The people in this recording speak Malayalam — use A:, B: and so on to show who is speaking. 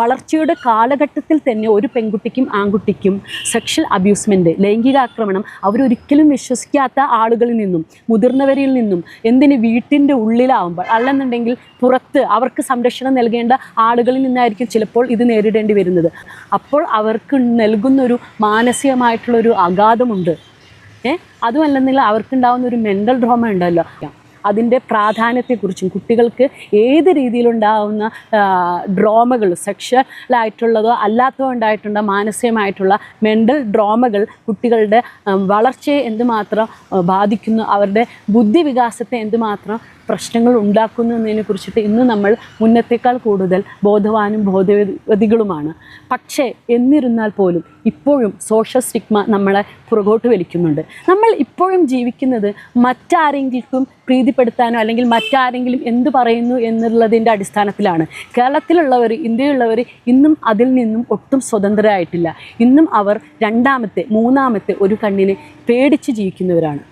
A: വളർച്ചയുടെ കാലഘട്ടത്തിൽ തന്നെ ഒരു പെൺകുട്ടിക്കും ആൺകുട്ടിക്കും സെക്ഷൽ അബ്യൂസ്മെൻറ്റ്, ലൈംഗികാക്രമണം അവരൊരിക്കലും വിശ്വസിക്കാത്ത ആളുകളിൽ നിന്നും, മുതിർന്നവരിൽ നിന്നും, എന്തിന് വീട്ടിൻ്റെ ഉള്ളിലാവുമ്പോൾ അല്ലെന്നുണ്ടെങ്കിൽ പുറത്ത് അവർക്ക് സംരക്ഷണം നൽകേണ്ട ആളുകളിൽ നിന്നായിരിക്കും ചിലപ്പോൾ ഇത് നേരിടേണ്ടി വരുന്നത്. അപ്പോൾ അവർക്ക് നൽകുന്നൊരു മാനസികമായിട്ടുള്ളൊരു ആഘാതമുണ്ട്. അതുമല്ലെന്നില്ല അവർക്കുണ്ടാകുന്ന ഒരു മെൻ്റൽ ട്രോമ ഉണ്ടല്ലോ, അതിൻ്റെ പ്രാധാന്യത്തെക്കുറിച്ചും കുട്ടികൾക്ക് ഏത് രീതിയിലുണ്ടാകുന്ന ഡ്രോമകൾ, സെക്ഷലായിട്ടുള്ളതോ അല്ലാത്തതോ ഉണ്ടായിട്ടുള്ള മാനസികമായിട്ടുള്ള മെൻ്റൽ ഡ്രോമകൾ കുട്ടികളുടെ വളർച്ചയെ എന്തുമാത്രം ബാധിക്കുന്നു, അവരുടെ ബുദ്ധിവികാസത്തെ എന്തുമാത്രം പ്രശ്നങ്ങൾ ഉണ്ടാക്കുന്നു എന്നതിനെ കുറിച്ചിട്ട് ഇന്ന് നമ്മൾ മുന്നത്തേക്കാൾ കൂടുതൽ ബോധവാനും ബോധവതികളുമാണ്. പക്ഷേ എന്നിരുന്നാൽ പോലും ഇപ്പോഴും സോഷ്യൽ സ്റ്റിഗ്മ നമ്മളെ പുറകോട്ട് വലിക്കുന്നുണ്ട്. നമ്മൾ ഇപ്പോഴും ജീവിക്കുന്നത് മറ്റാരെങ്കിലും പ്രീതിപ്പെടുത്താനോ അല്ലെങ്കിൽ മറ്റാരെങ്കിലും എന്ത് പറയുന്നു എന്നുള്ളതിൻ്റെ അടിസ്ഥാനത്തിലാണ്. കേരളത്തിലുള്ളവർ, ഇന്ത്യയിലുള്ളവർ ഇന്നും അതിൽ നിന്നും ഒട്ടും സ്വതന്ത്രരായിട്ടില്ല. ഇന്നും അവർ രണ്ടാമത്തെ, മൂന്നാമത്തെ ഒരു കണ്ണിനെ പേടിച്ച് ജീവിക്കുന്നവരാണ്.